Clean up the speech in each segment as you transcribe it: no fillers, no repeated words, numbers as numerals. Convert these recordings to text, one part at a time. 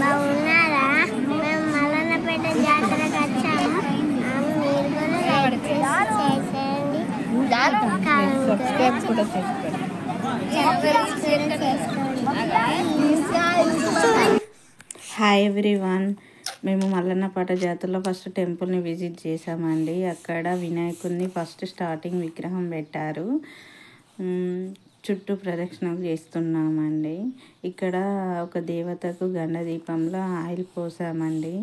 బాగున్నారా? మేము మల్లన్నపేట జాతరకు వచ్చాము. మీరు కూడా హాయ్ ఎవ్రీవన్, మేము మల్లన్నపేట జాతరలో ఫస్ట్ టెంపుల్ని విజిట్ చేసామండి. అక్కడ వినాయకుడిని ఫస్ట్ స్టార్టింగ్ విగ్రహం పెట్టారు. చుట్టూ ప్రదక్షిణలు చేస్తున్నామండి. ఇక్కడ ఒక దేవతకు గండ దీపంలో ఆయిల్ పోసామండి.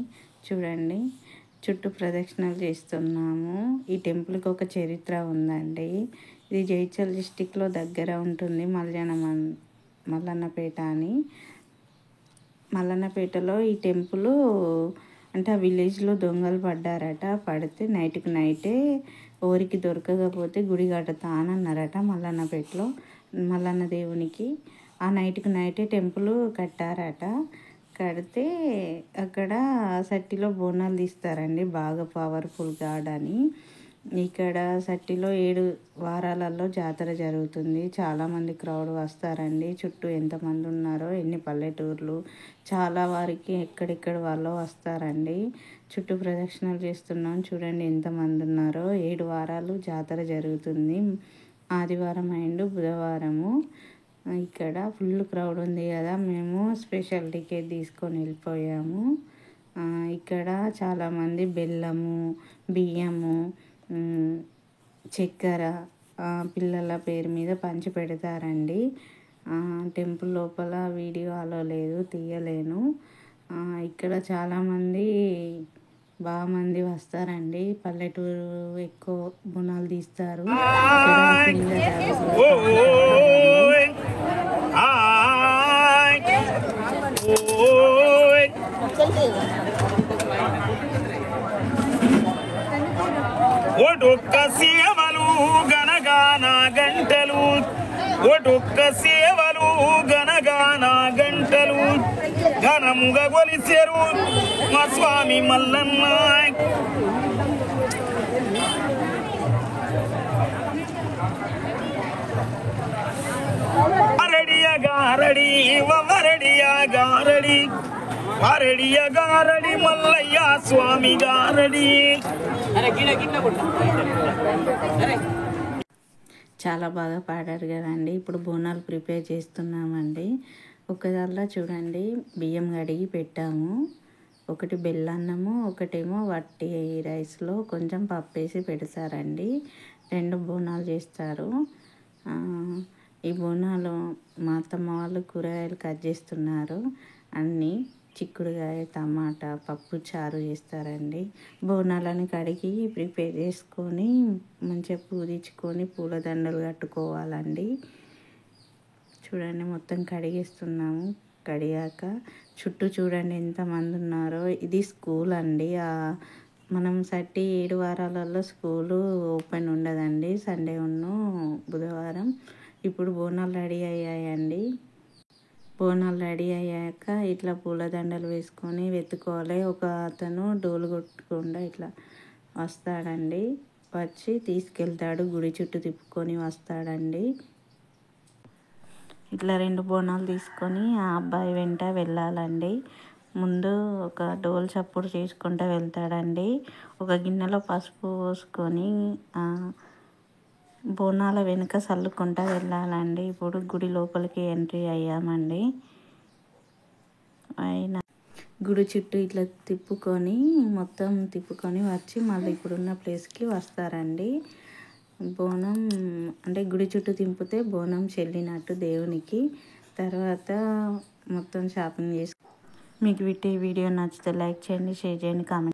చూడండి, చుట్టూ ప్రదక్షిణలు చేస్తున్నాము. ఈ టెంపుల్కి ఒక చరిత్ర ఉందండి. ఇది జైచల్ డిస్టిక్లో దగ్గర ఉంటుంది. మల్లన్నపేట అని. మల్లన్నపేటలో ఈ టెంపుల్ అంటే ఆ విలేజ్లో దొంగలు పడ్డారట. పడితే నైట్కి నైటే ఊరికి దొరకకపోతే గుడి కడతానన్నారట మల్లన్నపేటలో మల్లన్న దేవునికి. ఆ నైట్కి నైటే టెంపుల్ కట్టారట. కడితే అక్కడ సట్టిలో బోనాలు తీస్తారండి, బాగా పవర్ఫుల్ గాడ్ అని. ఇక్కడ సట్టిలో 7 వారాలలో జాతర జరుగుతుంది. చాలామంది క్రౌడ్ వస్తారండి. చుట్టూ ఎంతమంది ఉన్నారో, ఎన్ని పల్లెటూర్లు, చాలా వారికి ఎక్కడెక్కడ వాళ్ళు వస్తారండి. చుట్టూ ప్రదక్షిణలు చేస్తున్నాం. చూడండి ఎంతమంది ఉన్నారో. 7 వారాలు జాతర జరుగుతుంది. ఆదివారం అండ్ బుధవారము. ఇక్కడ ఫుల్ క్రౌడ్ ఉంది కదా, మేము స్పెషల్ టికెట్ తీసుకొని వెళ్ళిపోయాము. ఇక్కడ చాలామంది బెల్లము, బియ్యము, చక్కెర పిల్లల పేరు మీద పంచి పెడతారండి. టెంపుల్ లోపల వీడియో అలో లేదు, తీయలేను. ఇక్కడ చాలామంది బాగా మంది వస్తారండి. పల్లెటూరు ఎక్కువ బోనాలు తీస్తారు. ఒడొక్క సేవలు గనగాన గంటలు, ఒడొక్క సేవలు గనగాన గంటలు, ఘనముగా కొలిసేరు మా స్వామి మల్లన్న. గారడి వరడియ గారడి, వరడియ గారడి మల్లయ్య స్వామి గారడి. చాలా బాగా పాడారు కదండి. ఇప్పుడు బోనాలు ప్రిపేర్ చేస్తున్నామండి. ఒకదానిలో చూడండి, బియ్యం కడిగి పెట్టాము. ఒకటి బెల్లన్నము, ఒకటేమో వట్టి రైస్లో కొంచెం పప్పు వేసి పెడతారండి. 2 బోనాలు చేస్తారు. ఈ బోనాలు మా అత్తమ్మ వాళ్ళు కూరగాయలు కట్ చేస్తున్నారు. అన్నీ చిక్కుడుకాయ, టమాటా, పప్పు చారు చేస్తారండి. బోనాలను కడిగి ప్రిపేర్ చేసుకొని మంచిగా పూజించుకొని పూలదండలు కట్టుకోవాలండి. చూడండి మొత్తం కడిగేస్తున్నాము. కడిగాక చుట్టూ చూడండి ఎంతమంది ఉన్నారో. ఇది స్కూల్ అండి. మనం 7 వారాలలో స్కూలు ఓపెన్ ఉండదండి, సండే బుధవారం. ఇప్పుడు బోనాలు రెడీ అయ్యాయండి. బోనాలు రెడీ అయ్యాక ఇట్లా పూలదండలు వేసుకొని వెతుకోవాలి. ఒక అతను డోలు కొట్టకుండా ఇట్లా వస్తాడండి. వచ్చి తీసుకెళ్తాడు, గుడి చుట్టూ తిప్పుకొని వస్తాడండి. ఇట్లా 2 బోనాలు తీసుకొని ఆ అబ్బాయి వెంట వెళ్ళాలండి. ముందు ఒక డోలు చప్పుడు చేసుకుంటూ వెళ్తాడండి. ఒక గిన్నెలో పసుపు పోసుకొని బోనాల వెనుక చల్లుకుంటూ వెళ్ళాలండి. ఇప్పుడు గుడి లోపలికి ఎంట్రీ అయ్యామండి. అయినా గుడి చుట్టూ ఇట్లా మొత్తం తిప్పుకొని వచ్చి మళ్ళీ ఇప్పుడున్న ప్లేస్కి వస్తారండి. బోనం అంటే గుడి చుట్టూ తింపితే బోనం చెల్లినట్టు దేవునికి. తర్వాత మొత్తం షాపింగ్ చేసి మీకు వీడియో నచ్చితే లైక్ చేయండి, షేర్ చేయండి, కామెంట్